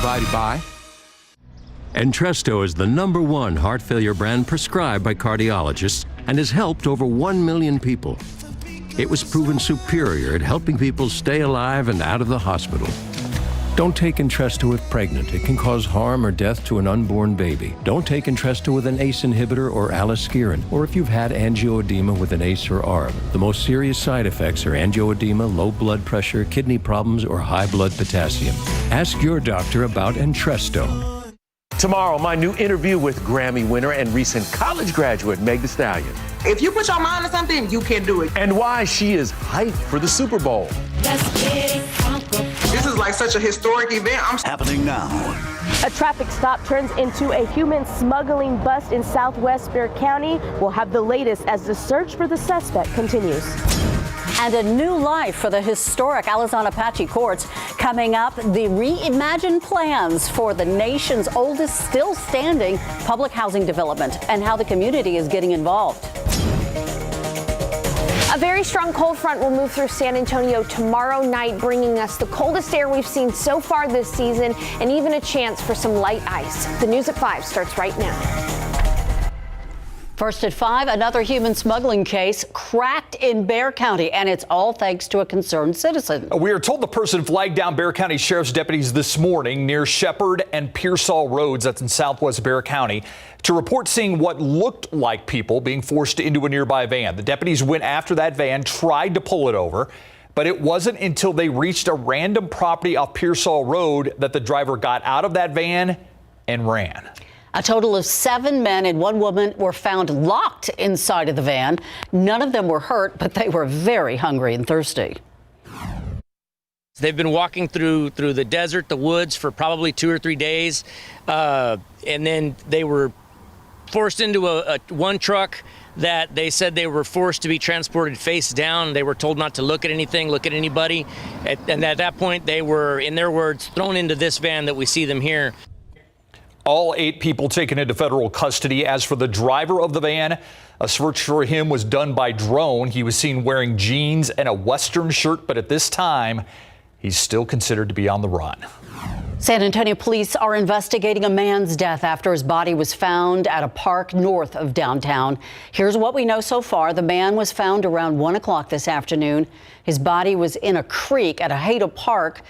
provided by Entresto is the #1 heart failure brand prescribed by cardiologists and has helped over 1 million people. It was proven superior at helping people stay alive and out of the hospital. Don't take Entresto if pregnant. It can cause harm or death to an unborn baby. Don't take Entresto with an ACE inhibitor or aliskiren, or if you've had angioedema with an ACE or ARB. The most serious side effects are angioedema, low blood pressure, kidney problems, or high blood potassium. Ask your doctor about Entresto. Tomorrow, my new interview with Grammy winner and recent college graduate Meg Thee Stallion. If you put your mind to something, you can do it. And why she is hyped for the Super Bowl. This is like such a historic event. Happening now. A traffic stop turns into a human smuggling bust in southwest Bexar County. We'll have the latest as the search for the suspect continues. And a new life for the historic Alazan Apache courts. Coming up, the reimagined plans for the nation's oldest still standing public housing development and how the community is getting involved. A very strong cold front will move through San Antonio tomorrow night, bringing us the coldest air we've seen so far this season and even a chance for some light ice. The news at 5 starts right now. First at 5, another human smuggling case cracked in Bexar County, and it's all thanks to a concerned citizen. We are told the person flagged down Bexar County Sheriff's deputies this morning near Shepherd and Pearsall Roads, that's in southwest Bexar County, to report seeing what looked like people being forced into a nearby van. The deputies went after that van, tried to pull it over, but it wasn't until they reached a random property off Pearsall Road that the driver got out of that van and ran. A total of 7 men and 1 woman were found locked inside of the van. None of them were hurt, but they were very hungry and thirsty. They've been walking through the desert, the woods for probably 2 or 3 days. And then they were forced into one truck that they said they were forced to be transported face down. They were told not to look at anything, look at anybody. And at that point, they were, in their words, thrown into this van that we see them here. All 8 people taken into federal custody. As for the driver of the van, a search for him was done by drone. He was seen wearing jeans and a Western shirt, but at this time, he's still considered to be on the run. San Antonio police are investigating a man's death after his body was found at a park north of downtown. Here's what we know so far. The man was found around 1 o'clock this afternoon. His body was in a creek at Aheta Park.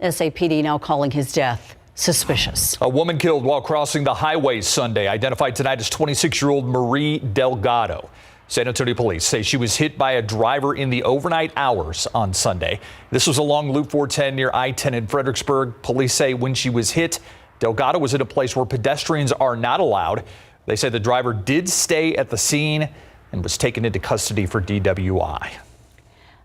SAPD now calling his death suspicious. A woman killed while crossing the highway Sunday, identified tonight as 26-year-old Marie Delgado. San Antonio police say she was hit by a driver in the overnight hours on Sunday. This was along Loop 410 near I-10 in Fredericksburg. Police say when she was hit, Delgado was at a place where pedestrians are not allowed. They say the driver did stay at the scene and was taken into custody for DWI.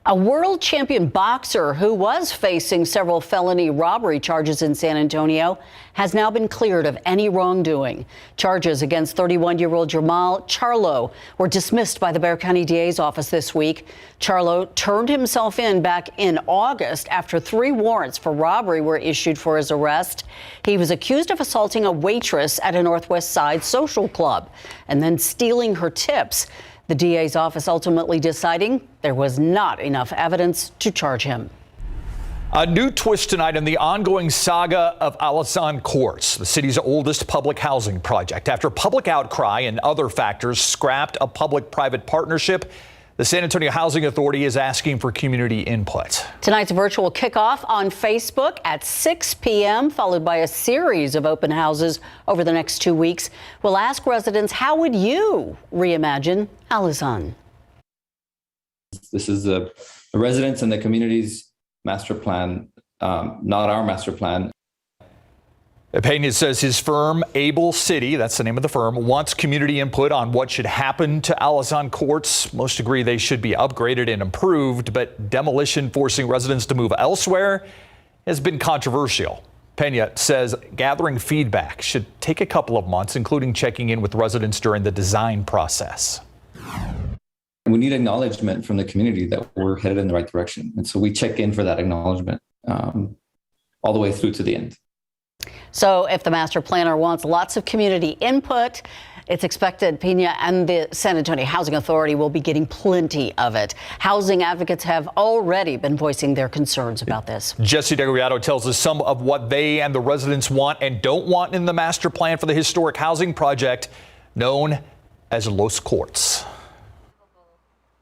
A world champion boxer who was facing several felony robbery charges in San Antonio has now been cleared of any wrongdoing. Charges against 31-year-old Jamal Charlo were dismissed by the Bexar County DA's office this week. Charlo turned himself in back in August after 3 warrants for robbery were issued for his arrest. He was accused of assaulting a waitress at a Northwest Side social club and then stealing her tips. The DA's office ultimately deciding there was not enough evidence to charge him. A new twist tonight in the ongoing saga of Alazan Courts, the city's oldest public housing project. After public outcry and other factors scrapped a public-private partnership, the San Antonio Housing Authority is asking for community input. Tonight's virtual kickoff on Facebook at 6 p.m., followed by a series of open houses over the next 2 weeks. We'll ask residents, how would you reimagine Alazan? This is the residents and the community's master plan, not our master plan. Pena says his firm, Able City, that's the name of the firm, wants community input on what should happen to Alazan Courts. Most agree they should be upgraded and improved, but demolition forcing residents to move elsewhere has been controversial. Pena says gathering feedback should take a couple of months, including checking in with residents during the design process. We need acknowledgement from the community that we're headed in the right direction. And so we check in for that acknowledgement all the way through to the end. So if the master planner wants lots of community input, It's expected Pena and the San Antonio Housing Authority will be getting plenty of it. Housing advocates have already been voicing their concerns about this. Jesse Degollado tells us some of what they and the residents want and don't want in the master plan for the historic housing project known as Los Courts.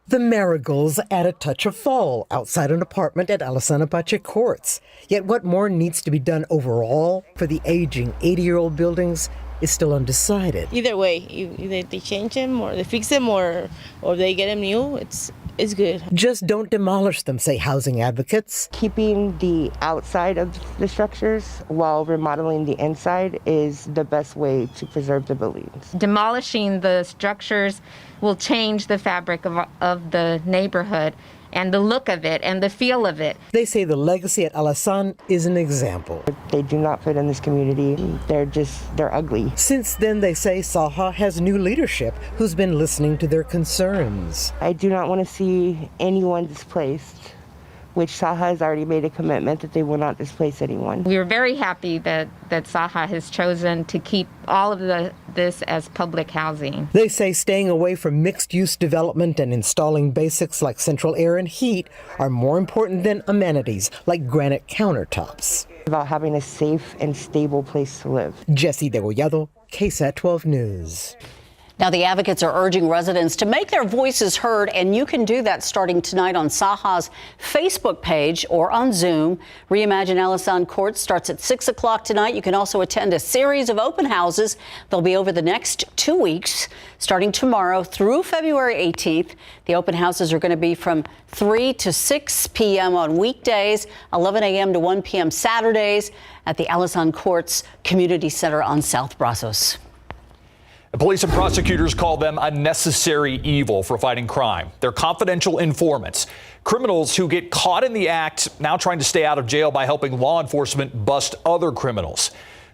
The marigolds add a touch of fall outside an apartment at Alessandra Pache Courts. Yet what more needs to be done overall for the aging 80-year-old buildings is still undecided. Either way, either they change them or they fix them or they get them new, it's good. Just don't demolish them, say housing advocates. Keeping the outside of the structures while remodeling the inside is the best way to preserve the buildings. Demolishing the structures will change the fabric of the neighborhood and the look of it and the feel of it. They say the legacy at Alasan is an example. They do not fit in this community. They're ugly. Since then, they say Saha has new leadership who's been listening to their concerns. I do not want to see anyone displaced, which Saha has already made a commitment that they will not displace anyone. We are very happy that Saha has chosen to keep all of this as public housing. They say staying away from mixed-use development and installing basics like central air and heat are more important than amenities like granite countertops. About having a safe and stable place to live. Jesse Degollado, KSAT 12 News. Now, the advocates are urging residents to make their voices heard, and you can do that starting tonight on Saha's Facebook page or on Zoom. Reimagine Alasan Courts starts at 6 o'clock tonight. You can also attend a series of open houses. They'll be over the next 2 weeks, starting tomorrow through February 18th. The open houses are going to be from 3 to 6 p.m. on weekdays, 11 a.m. to 1 p.m. Saturdays at the Alasan Courts Community Center on South Brazos. Police and prosecutors call them a necessary evil for fighting crime. They're confidential informants, criminals who get caught in the act, now trying to stay out of jail by helping law enforcement bust other criminals.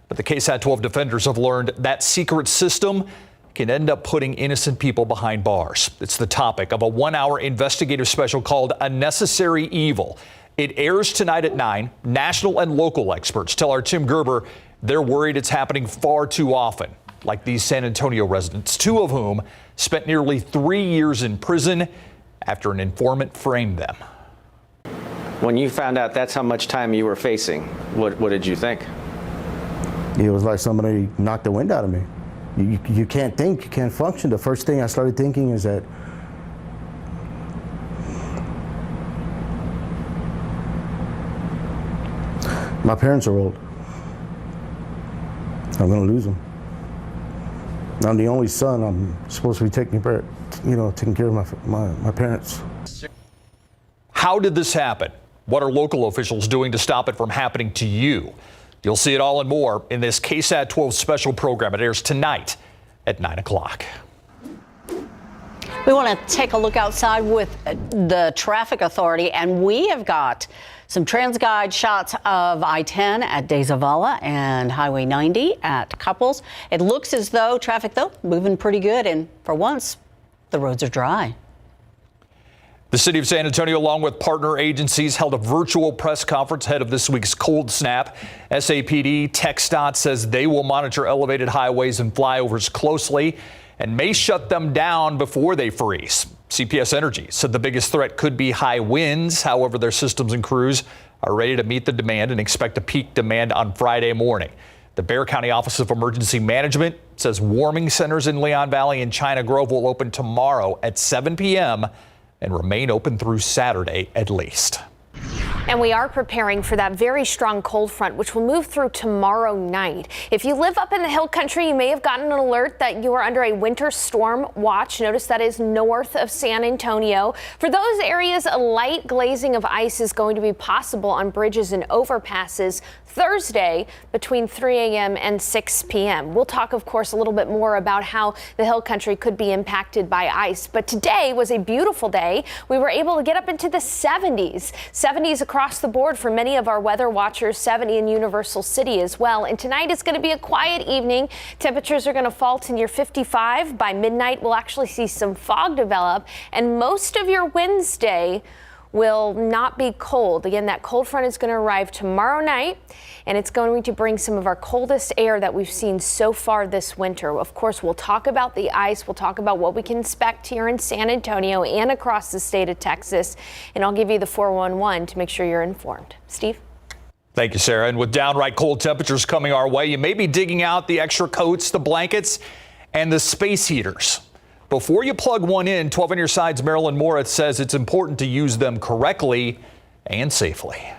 But the KSAT 12 defenders have learned that secret system can end up putting innocent people behind bars. It's the topic of a 1-hour investigative special called A Necessary Evil. It airs tonight at 9. National and local experts tell our Tim Gerber they're worried it's happening far too often, like these San Antonio residents, 2 of whom spent nearly 3 years in prison after an informant framed them. When you found out that's how much time you were facing, what did you think? It was like somebody knocked the wind out of me. You can't think, you can't function. The first thing I started thinking is that my parents are old. I'm gonna lose them. I'm the only son. I'm supposed to be taking care of my parents. How did this happen? What are local officials doing to stop it from happening to you? You'll see it all and more in this KSAT 12 special program. It airs tonight at 9 o'clock. We want to take a look outside with the traffic authority, and we have got some TransGuide shots of I-10 at De Zavala and Highway 90 at Couples. It looks as though traffic, though, moving pretty good, and for once, the roads are dry. The city of San Antonio, along with partner agencies, held a virtual press conference ahead of this week's cold snap. SAPD TxDOT says they will monitor elevated highways and flyovers closely and may shut them down before they freeze. CPS Energy said the biggest threat could be high winds. However, their systems and crews are ready to meet the demand and expect a peak demand on Friday morning. The Bexar County Office of Emergency Management says warming centers in Leon Valley and China Grove will open tomorrow at 7 p.m. and remain open through Saturday at least. And we are preparing for that very strong cold front, which will move through tomorrow night. If you live up in the hill country, you may have gotten an alert that you are under a winter storm watch. Notice that is north of San Antonio. For those areas, a light glazing of ice is going to be possible on bridges and overpasses Thursday between 3 a.m. and 6 p.m. We'll talk, of course, a little bit more about how the hill country could be impacted by ice. But today was a beautiful day. We were able to get up into the 70s. 70s across the board for many of our weather watchers, 70 in Universal City as well. And tonight is going to be a quiet evening. Temperatures are going to fall to near 55. By midnight, we'll actually see some fog develop. And most of your Wednesday will not be cold. Again, that cold front is going to arrive tomorrow night, and it's going to bring some of our coldest air that we've seen so far this winter. Of course, we'll talk about the ice. We'll talk about what we can expect here in San Antonio and across the state of Texas. And I'll give you the 411 to make sure you're informed. Steve? Thank you, Sarah. And with downright cold temperatures coming our way, you may be digging out the extra coats, the blankets, and the space heaters. Before you plug one in, 12 on your side's Marilyn Moritz says it's important to use them correctly and safely.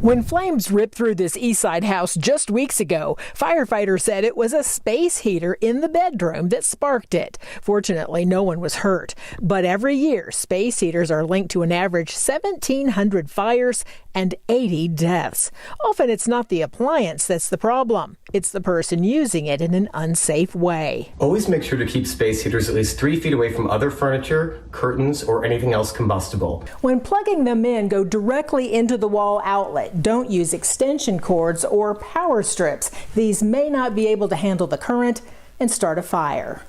When flames ripped through this Eastside house just weeks ago, firefighters said it was a space heater in the bedroom that sparked it. Fortunately, no one was hurt. But every year, space heaters are linked to an average 1,700 fires and 80 deaths. Often it's not the appliance that's the problem. It's the person using it in an unsafe way. Always make sure to keep space heaters at least 3 feet away from other furniture, curtains, or anything else combustible. When plugging them in, go directly into the wall outlet. Don't use extension cords or power strips. These may not be able to handle the current and start a fire.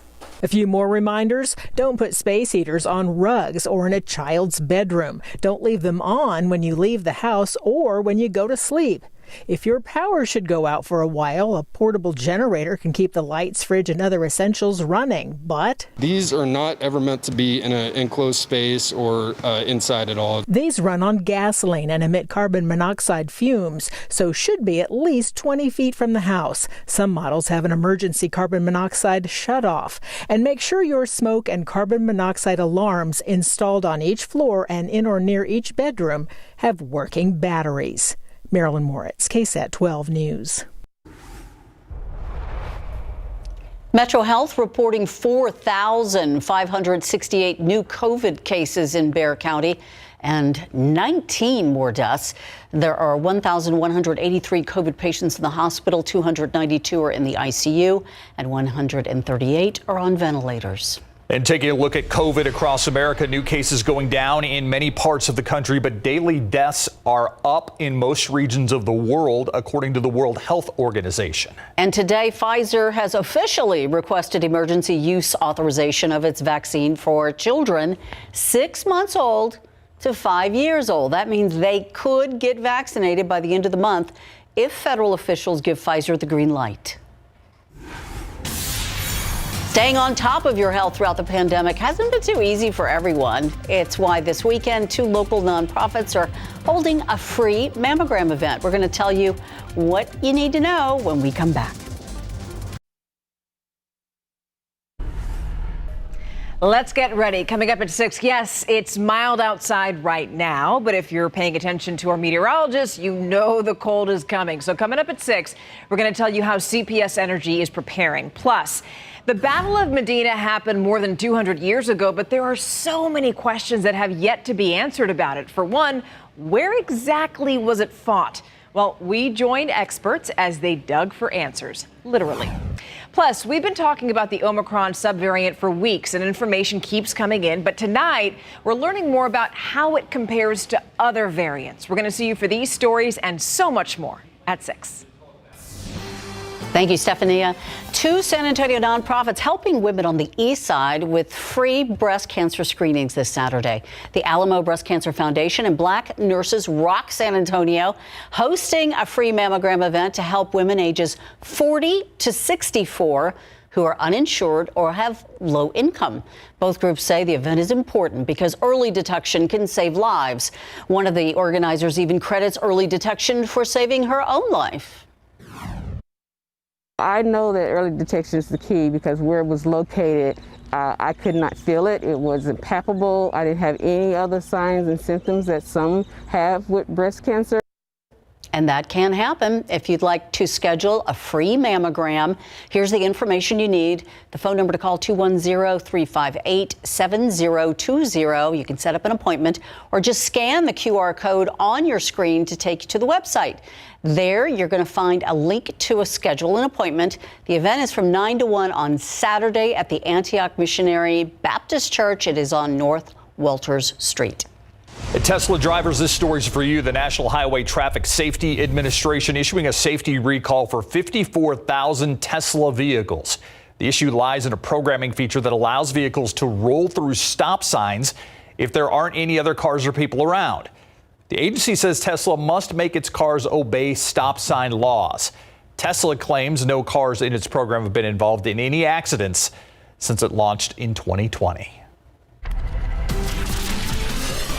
A few more reminders. Don't put space heaters on rugs or in a child's bedroom. Don't leave them on when you leave the house or when you go to sleep. If your power should go out for a while, a portable generator can keep the lights, fridge, and other essentials running, but these are not ever meant to be in an enclosed space or inside at all. These run on gasoline and emit carbon monoxide fumes, so should be at least 20 feet from the house. Some models have an emergency carbon monoxide shutoff. And make sure your smoke and carbon monoxide alarms installed on each floor and in or near each bedroom have working batteries. Marilyn Moritz, KSAT 12 News. Metro Health reporting 4,568 new COVID cases in Bexar County and 19 more deaths. There are 1,183 COVID patients in the hospital, 292 are in the ICU, and 138 are on ventilators. And taking a look at COVID across America, new cases going down in many parts of the country, but daily deaths are up in most regions of the world, according to the World Health Organization. And today, Pfizer has officially requested emergency use authorization of its vaccine for children 6 months old to 5 years old. That means they could get vaccinated by the end of the month if federal officials give Pfizer the green light. Staying on top of your health throughout the pandemic hasn't been too easy for everyone. It's why this weekend, 2 local nonprofits are holding a free mammogram event. We're going to tell you what you need to know when we come back. Let's get ready. Coming up at 6, yes, it's mild outside right now, but if you're paying attention to our meteorologist, you know the cold is coming. So coming up at 6, we're going to tell you how CPS Energy is preparing. Plus, the Battle of Medina happened more than 200 years ago, but there are so many questions that have yet to be answered about it. For one, where exactly was it fought? Well, we joined experts as they dug for answers, literally. Plus, we've been talking about the Omicron subvariant for weeks, and information keeps coming in. But tonight, we're learning more about how it compares to other variants. We're going to see you for these stories and so much more at 6. Thank you, Stephania. 2 San Antonio nonprofits helping women on the east side with free breast cancer screenings this Saturday. The Alamo Breast Cancer Foundation and Black Nurses Rock San Antonio hosting a free mammogram event to help women ages 40 to 64 who are uninsured or have low income. Both groups say the event is important because early detection can save lives. One of the organizers even credits early detection for saving her own life. I know that early detection is the key because where it was located, I could not feel it. It wasn't palpable. I didn't have any other signs and symptoms that some have with breast cancer. And that can happen. If you'd like to schedule a free mammogram, here's the information you need. The phone number to call, 210-358-7020. You can set up an appointment or just scan the QR code on your screen to take you to the website. There, you're going to find a link to schedule an appointment. The event is from 9 to 1 on Saturday at the Antioch Missionary Baptist Church. It is on North Walters Street. Tesla drivers, this story's for you. The National Highway Traffic Safety Administration issuing a safety recall for 54,000 Tesla vehicles. The issue lies in a programming feature that allows vehicles to roll through stop signs if there aren't any other cars or people around. The agency says Tesla must make its cars obey stop sign laws. Tesla claims no cars in its program have been involved in any accidents since it launched in 2020.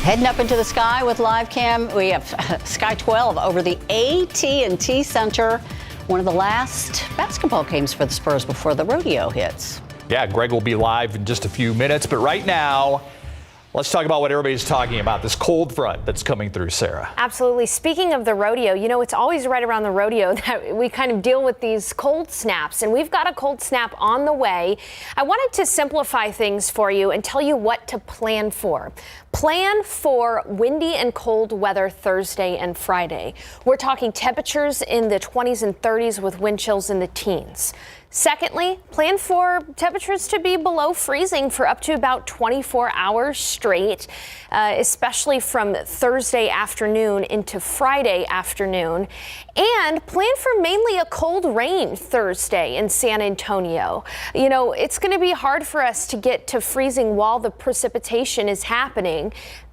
Heading up into the sky with live cam, we have Sky 12 over the AT&T Center. One of the last basketball games for the Spurs before the rodeo hits. Yeah, Greg will be live in just a few minutes, but right now, let's talk about what everybody's talking about, this cold front that's coming through, Sarah. Absolutely. Speaking of the rodeo, you know, it's always right around the rodeo that we kind of deal with these cold snaps, and we've got a cold snap on the way. I wanted to simplify things for you and tell you what to plan for. Plan for windy and cold weather Thursday and Friday. We're talking temperatures in the 20s and 30s with wind chills in the teens. Secondly, plan for temperatures to be below freezing for up to about 24 hours straight, especially from Thursday afternoon into Friday afternoon. And plan for mainly a cold rain Thursday in San Antonio. You know, it's going to be hard for us to get to freezing while the precipitation is happening.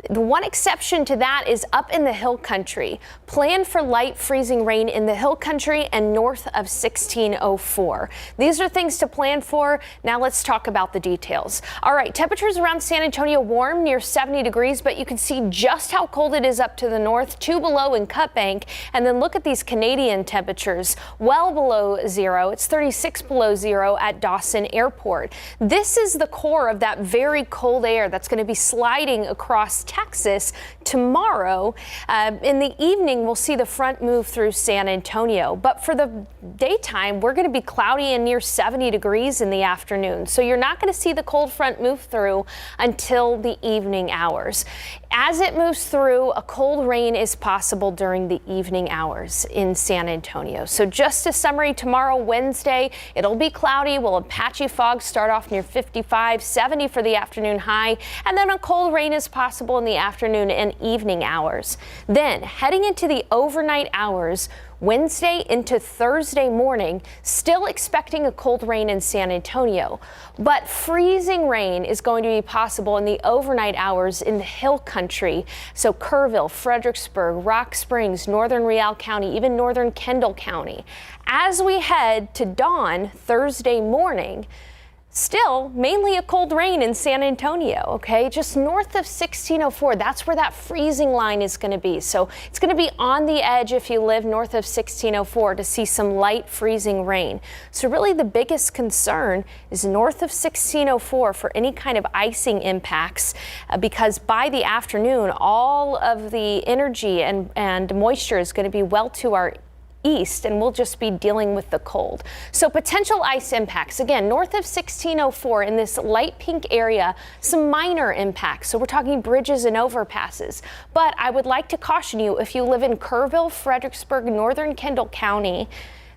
The one exception to that is up in the hill country. Plan for light freezing rain in the hill country and north of 1604. These are things to plan for. Now let's talk about the details. All right, temperatures around San Antonio warm near 70 degrees, but you can see just how cold it is up to the north, 2 below in Cut Bank. And then look at these Canadian temperatures, well below zero. It's 36 below zero at Dawson Airport. This is the core of that very cold air that's going to be sliding across Texas tomorrow. In the evening, we'll see the front move through San Antonio. But for the daytime, we're going to be cloudy and near 70 degrees in the afternoon. So you're not going to see the cold front move through until the evening hours. As it moves through, a cold rain is possible during the evening hours in San Antonio. So just a summary, tomorrow, Wednesday, it'll be cloudy. Will a patchy fog start off near 55, 70 for the afternoon high, and then a cold rain is possible in the afternoon and evening hours. Then heading into the overnight hours, Wednesday into Thursday morning, still expecting a cold rain in San Antonio, but freezing rain is going to be possible in the overnight hours in the hill country. So Kerrville, Fredericksburg, Rock Springs, northern Real County, even northern Kendall County. As we head to dawn Thursday morning, still mainly a cold rain in San Antonio, okay? Just north of 1604, that's where that freezing line is going to be. So it's going to be on the edge if you live north of 1604 to see some light freezing rain. So really the biggest concern is north of 1604 for any kind of icing impacts because by the afternoon, all of the energy and moisture is going to be well to our east, and we'll just be dealing with the cold. So potential ice impacts, again, north of 1604 in this light pink area, some minor impacts. So we're talking bridges and overpasses. But I would like to caution you, if you live in Kerrville, Fredericksburg, northern Kendall County,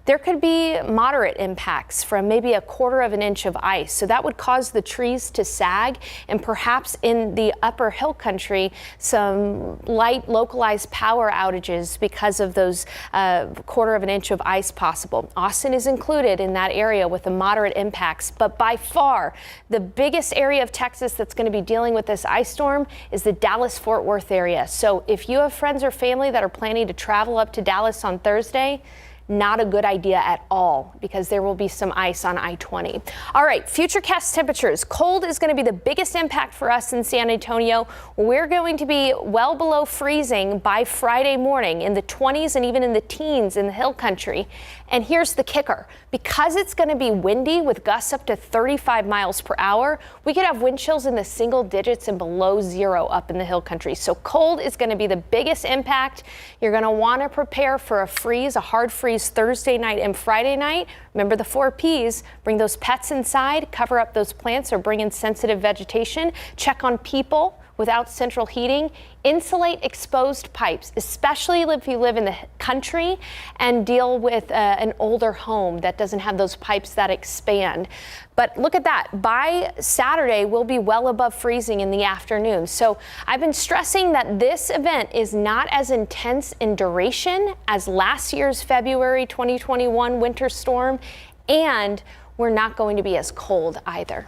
there could be moderate impacts from maybe 1/4 of an inch of ice. So that would cause the trees to sag, and perhaps in the upper hill country, some light localized power outages because of those 1/4 of an inch of ice possible. Austin is included in that area with the moderate impacts, but by far the biggest area of Texas that's going to be dealing with this ice storm is the Dallas-Fort Worth area. So if you have friends or family that are planning to travel up to Dallas on Thursday, not a good idea at all because there will be some ice on I-20. All right, futurecast temperatures. Cold is going to be the biggest impact for us in San Antonio. We're going to be well below freezing by Friday morning in the 20s and even in the teens in the hill country. And here's the kicker. Because it's going to be windy with gusts up to 35 miles per hour, we could have wind chills in the single digits and below zero up in the hill country. So cold is going to be the biggest impact. You're going to want to prepare for a freeze, a hard freeze Thursday night and Friday night. Remember the 4 Ps. Bring those pets inside, cover up those plants or bring in sensitive vegetation. Check on people without central heating. Insulate exposed pipes, especially if you live in the country and deal with an older home that doesn't have those pipes that expand. But look at that. By Saturday, we'll be well above freezing in the afternoon. So I've been stressing that this event is not as intense in duration as last year's February 2021 winter storm, and we're not going to be as cold either.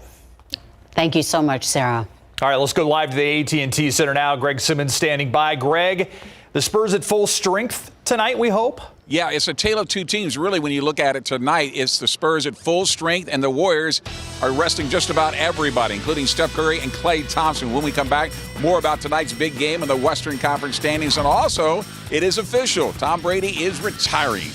Thank you so much, Sarah. All right, let's go live to the AT&T Center now. Greg Simmons standing by. Greg, the Spurs at full strength tonight, we hope? Yeah, it's a tale of two teams, really, when you look at it tonight. It's the Spurs at full strength, and the Warriors are resting just about everybody, including Steph Curry and Klay Thompson. When we come back, more about tonight's big game in the Western Conference standings. And also, it is official. Tom Brady is retiring.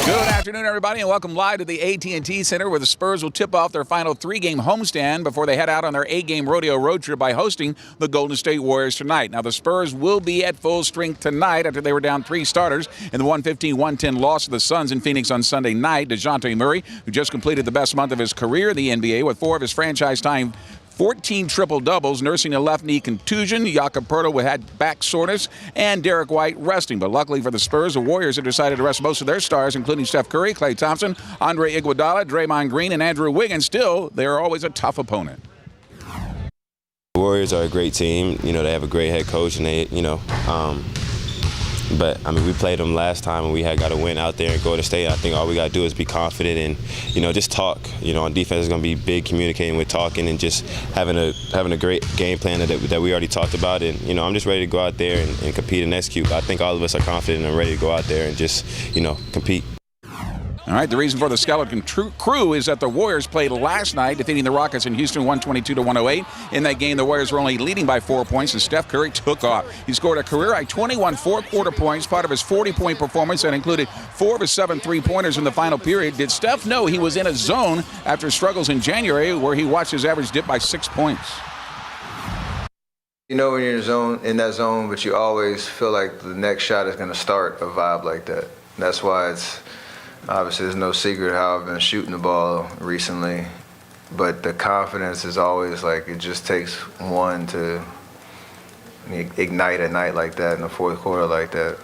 Good afternoon, everybody, and welcome live to the AT&T Center, where the Spurs will tip off their final 3-game homestand before they head out on their 8-game rodeo road trip by hosting the Golden State Warriors tonight. Now, the Spurs will be at full strength tonight after they were down 3 starters in the 115-110 loss to the Suns in Phoenix on Sunday night. DeJounte Murray, who just completed the best month of his career in the NBA with 4 of his franchise-tying 14 triple-doubles, nursing a left knee contusion. Jakob Poeltl had back soreness, and Derek White resting. But luckily for the Spurs, the Warriors have decided to rest most of their stars, including Steph Curry, Klay Thompson, Andre Iguodala, Draymond Green, and Andrew Wiggins. Still, they are always a tough opponent. The Warriors are a great team. You know, they have a great head coach, and they, but, I mean, we played them last time, and we had got to win out there and go to state. I think all we got to do is be confident and, just talk. On defense is going to be big communicating with talking and just having a great game plan that we already talked about. And, I'm just ready to go out there and compete and execute. I think all of us are confident and ready to go out there and just, compete. All right, the reason for the skeleton crew is that the Warriors played last night, defeating the Rockets in Houston 122-108. In that game, the Warriors were only leading by 4 points, and Steph Curry took off. He scored a career-high 21 fourth-quarter points, part of his 40-point performance that included 4 of his 7 three-pointers in the final period. Did Steph know he was in a zone after struggles in January, where he watched his average dip by 6 points? You know when you're in that zone, but you always feel like the next shot is going to start a vibe like that. That's why obviously, there's no secret how I've been shooting the ball recently, but the confidence is always it just takes one to ignite a night like that in the fourth quarter like that.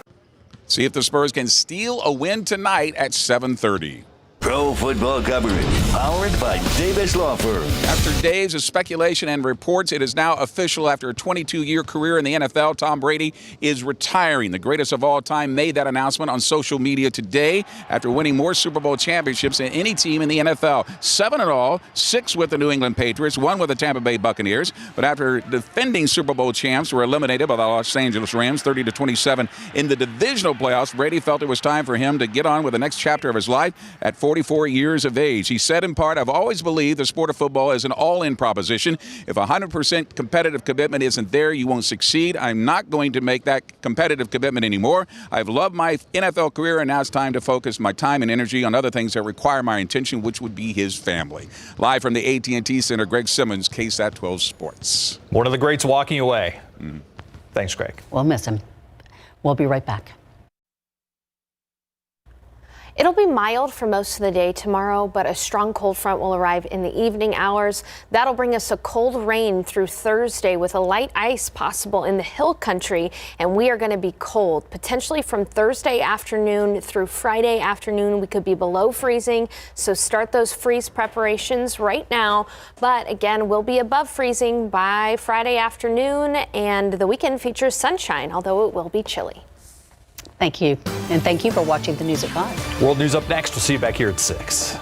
See if the Spurs can steal a win tonight at 7:30. Pro football coverage, powered by Davis Law Firm. After days of speculation and reports, it is now official. After a 22-year career in the NFL, Tom Brady is retiring. The greatest of all time made that announcement on social media today after winning more Super Bowl championships than any team in the NFL. 7 in all, 6 with the New England Patriots, 1 with the Tampa Bay Buccaneers. But after defending Super Bowl champs were eliminated by the Los Angeles Rams 30-27 in the divisional playoffs, Brady felt it was time for him to get on with the next chapter of his life at 44 years of age. He said in part, "I've always believed the sport of football is an all-in proposition. If 100% competitive commitment isn't there, you won't succeed. I'm not going to make that competitive commitment anymore. I've loved my NFL career, and now it's time to focus my time and energy on other things that require my attention," which would be his family. Live from the AT&T Center, Greg Simmons, KSAT 12 Sports. One of the greats walking away. Thanks, Greg. We'll miss him. We'll be right back. It'll be mild for most of the day tomorrow, but a strong cold front will arrive in the evening hours. That'll bring us a cold rain through Thursday with a light ice possible in the hill country, and we are going to be cold. Potentially from Thursday afternoon through Friday afternoon, we could be below freezing, so start those freeze preparations right now. But again, we'll be above freezing by Friday afternoon, and the weekend features sunshine, although it will be chilly. Thank you. And thank you for watching the News at 5. World News up next. We'll see you back here at 6.